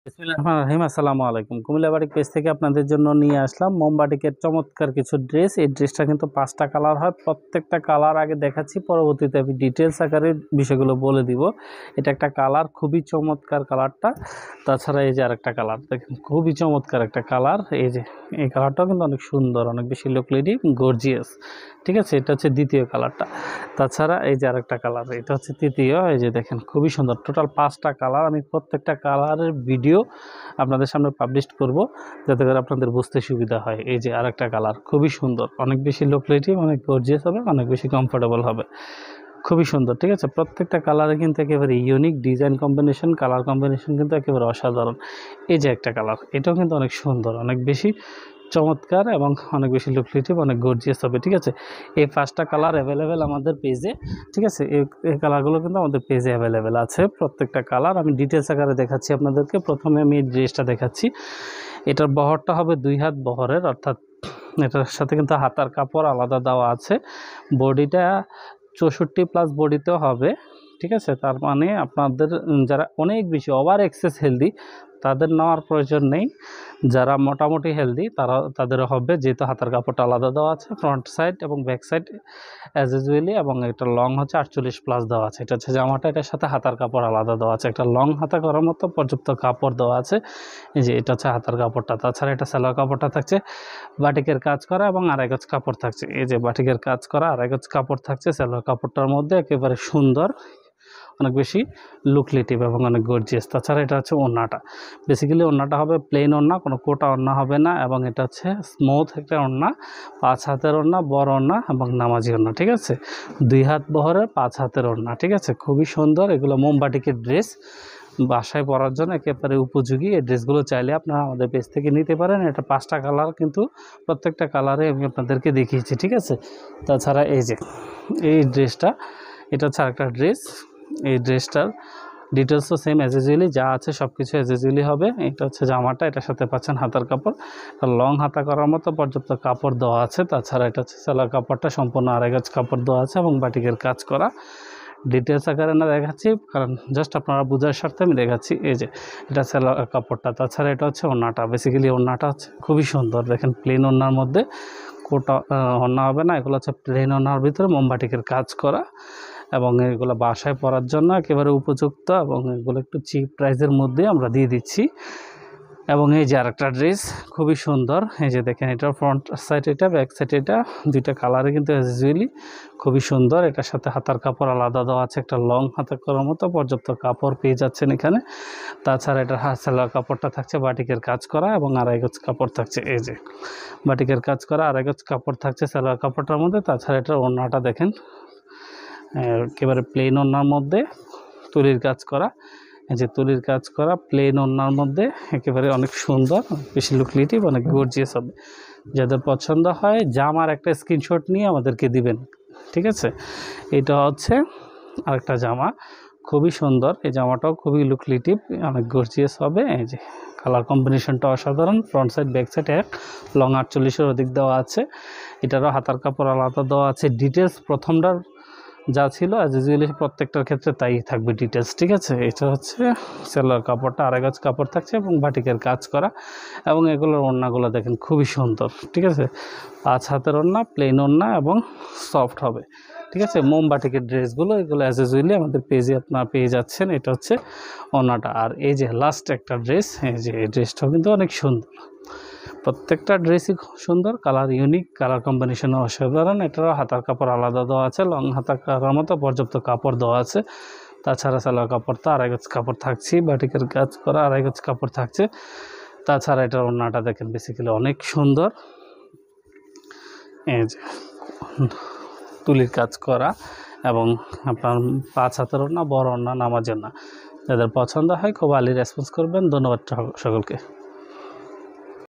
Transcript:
বিসমিল্লাহির রহমানির রহিম। আসসালামু আলাইকুম। কুমিল্লা বাটিক পেজ থেকে আপনাদের জন্য নিয়ে আসলাম মোম বাটিকের চমৎকার কিছু ড্রেস। এই ড্রেসটা কিন্তু 5টা কালার হয়। প্রত্যেকটা কালার আগে দেখাচ্ছি, পরবর্তীতে আমি ডিটেলস আকারে বিষয়গুলো বলে দিব। এটা একটা কালার, খুবই চমৎকার কালারটা। তাছাড়া এই যে আরেকটা কালার দেখেন, খুবই চমৎকার একটা কালার। এই যে এই কালারটাও কিন্তু অনেক সুন্দর, অনেক বেশি লুকলিডি গর্জিয়াস। ঠিক আছে, এটা হচ্ছে দ্বিতীয় কালারটা। তাছাড়া এই যে আরেকটা কালার, এটা হচ্ছে তৃতীয়। এই যে দেখেন খুবই সুন্দর। টোটাল 5টা কালার। আমি প্রত্যেকটা কালারের ভিডিও আপনাদের সামনে পাবলিশ করব, যাতে করে আপনাদের বুঝতে সুবিধা হয়। এই যে আরেকটা কালার, খুবই সুন্দর, অনেক বেশি লুকলিডি, অনেক গর্জিয়াস হবে, অনেক বেশি কমফোর্টেবল হবে, খুবই সুন্দর। ঠিক আছে, প্রত্যেকটা কালারে কিন্তু একেবারে unique design combination, colour combination কিন্তু একেবারে অসাধারণ। এই যে একটা কালার, এটাও কিন্তু অনেক সুন্দর, অনেক বেশি চমৎকার এবং অনেক বেশি লুকলিটিভ, অনেক গর্জিয়াস হবে। ঠিক আছে, এই 5টা কালার অ্যাভেলেবেল আমাদের পেজে। ঠিক আছে, এই কালারগুলো কিন্তু আমাদের পেজে অ্যাভেলেবেল আছে। প্রত্যেকটা কালার আমি ডিটেলস আকারে দেখাচ্ছি আপনাদেরকে। প্রথমে আমি এই ড্রেসটা দেখাচ্ছি। এটার বহরটা হবে 2 হাত বহরের, অর্থাৎ এটার সাথে কিন্তু হাতার কাপড় আলাদা দেওয়া আছে। বডিটা 64+ বডিতেও হবে। ঠিক আছে, তার মানে আপনাদের যারা অনেক বেশি ওভার এক্সেস হেলদি তাদের নেওয়ার প্রয়োজন নেই। যারা মোটামুটি হেলদি তাদেরও হবে, যেহেতু হাতার কাপড়টা আলাদা দেওয়া আছে। ফ্রন্ট সাইড এবং ব্যাক সাইড অ্যাজ ইউজুয়ালি, এবং এটা লং হচ্ছে 48+ দেওয়া আছে। এটা হচ্ছে জামাটা, এটার সাথে হাতার কাপড় আলাদা দেওয়া আছে। একটা লং হাতা করার মতো পর্যাপ্ত কাপড় দেওয়া আছে। এই যে এটা হচ্ছে হাতার কাপড়টা। তাছাড়া এটা সালোয়ার কাপড়টা থাকছে বাটিকের কাজ করা এবং আড়াই গজ কাপড় থাকছে। এই যে বাটিকের কাজ করা আড়াই গজ কাপড় থাকছে সালোয়ার কাপড়টার মধ্যে, একেবারে সুন্দর, অনেক বেশি লুকলিটিভ এবং অনেক গর্জিয়াস। তাছাড়া এটা হচ্ছে ওড়নাটা। বেসিক্যালি ওড়নাটা হবে প্লেন ওড়না, কোনো কোটা ওড়না হবে না, এবং এটা হচ্ছে স্মুথ একটা ওড়না। 5 হাতের ওড়না, বড় ওড়না এবং নামাজি ওড়না। ঠিক আছে, 2 হাত বহরের 5 হাতের ওড়না। ঠিক আছে, খুবই সুন্দর। এগুলো মোমবাটিকের ড্রেস, বাসায় পরার জন্য একেবারে উপযোগী। এই ড্রেসগুলো চাইলে আপনারা আমাদের পেজ থেকে নিতে পারেন। এটা 5টা কালার, কিন্তু প্রত্যেকটা কালারে আমি আপনাদেরকে দেখিয়েছি। ঠিক আছে, তাছাড়া এই যে এই ড্রেসটা, এটা হচ্ছে আরেকটা ড্রেস। এই ড্রেসটার ডিটেলসও সেম অ্যাজ ইউজুয়ালি, যা আছে সব কিছু অ্যাজ ইউজুয়ালি হবে। এটা হচ্ছে জামাটা, এটার সাথে পাচ্ছেন হাতার কাপড়, লং হাতা করার মতো পর্যাপ্ত কাপড় দেওয়া আছে। তাছাড়া এটা হচ্ছে সালোয়ার কাপড়টা সম্পূর্ণ আড়াই গজ কাপড় দেওয়া আছে এবং বাটিকের কাজ করা। ডিটেলস আকারে না দেখাচ্ছি, কারণ জাস্ট আপনারা বোঝার স্বার্থে আমি দেখাচ্ছি। এই যে এটা সালোয়ার কাপড়টা। তাছাড়া এটা হচ্ছে ওড়নাটা। বেসিক্যালি ওড়নাটা হচ্ছে খুবই সুন্দর, দেখেন প্লেন ওড়নার মধ্যে, কোটা ওড়না হবে না, এগুলো হচ্ছে প্লেন ওড়নার ভিতরে মোমবাটিকের কাজ করা, এবং এগুলো বাসায় পরার জন্য একেবারে উপযুক্ত, এবং এগুলো একটু চিপ প্রাইসের মধ্যে আমরা দিয়ে দিচ্ছি। এবং এই যে আরেকটা ড্রেস, খুবই সুন্দর। এই যে দেখেন, এটার ফ্রন্ট সাইড এটা, ব্যাক সাইড এটা, দুইটা কালারে কিন্তু অ্যাজ ইউজুয়ালি খুবই সুন্দর। এটার সাথে হাতার কাপড় আলাদা দেওয়া আছে, একটা লং হাতা করার মতো পর্যাপ্ত কাপড় পেয়ে যাচ্ছেন এখানে। তাছাড়া এটার সালোয়ার কাপড়টা থাকছে বাটিকের কাজ করা এবং আড়াই গজ কাপড় থাকছে। এই যে বাটিকের কাজ করা আড়াই গজ কাপড় থাকছে সালোয়ার কাপড়টার মধ্যে। তাছাড়া এটার ওড়নাটা দেখেন, একেবারে প্লেন ওড়নার মধ্যে তুলির কাজ করা। এই যে তুলির কাজ করা প্লেন ওড়নার মধ্যে, একেবারে অনেক সুন্দর, বেশি লুকলিটিভ, অনেক গর্জিয়াস হবে। যাদের পছন্দ হয় জামার একটা স্ক্রিনশট নিয়ে আমাদেরকে দিবেন। ঠিক আছে, এটা হচ্ছে আরেকটা জামা, খুবই সুন্দর। এই জামাটাও খুবই লুকলিটিভ, অনেক গর্জিয়াস হবে। এই যে কালার কম্বিনেশনটা অসাধারণ। ফ্রন্ট সাইড ব্যাক সাইড এক, লং 48-এর অধিক দেওয়া আছে। এটারও হাতার কাপড় আলাদা দেওয়া আছে। ডিটেলস প্রথমটার যা ছিল অ্যাজ ইউজুয়ালি প্রত্যেকটার ক্ষেত্রে তাই থাকবে ডিটেলস। ঠিক আছে, এটা হচ্ছে সালোয়ার কাপড়টা আড়াই গজ কাপড় থাকছে এবং বাটিকের কাজ করা, এবং এগুলোর ওড়নাগুলো দেখেন খুবই সুন্দর। ঠিক আছে, 5 হাতের ওড়না, প্লেন ওড়না এবং সফট হবে। ঠিক আছে, মোমবাটিকের ড্রেসগুলো এগুলো অ্যাজ ইউজুয়ালি আমাদের পেজে আপনারা পেয়ে যাচ্ছেন। এটা হচ্ছে ওড়নাটা। আর এই যে লাস্ট একটা ড্রেস, এই যে এই ড্রেসটাও কিন্তু অনেক সুন্দর। প্রত্যেকটা ড্রেসই খুব সুন্দর, কালার ইউনিক, কালার কম্বিনেশনও অসাধারণ। এটারও হাতার কাপড় আলাদা দেওয়া আছে, লং হাতা করার মতো পর্যাপ্ত কাপড় দেওয়া আছে। তাছাড়া সালোয়ার কাপড়টা আড়াই গজ কাপড় থাকছে, বাটিকের কাজ করা আড়াই গজ কাপড় থাকছে। তাছাড়া এটার ওড়নাটা দেখেন বেসিক্যালি অনেক সুন্দর। এই যে তুলির কাজ করা এবং আপনার 5 হাতের ওড়না, বড় ওড়না, নামাজের না। যাদের পছন্দ হয় খুব আর্লি রেসপন্স করবেন। ধন্যবাদ সকলকে।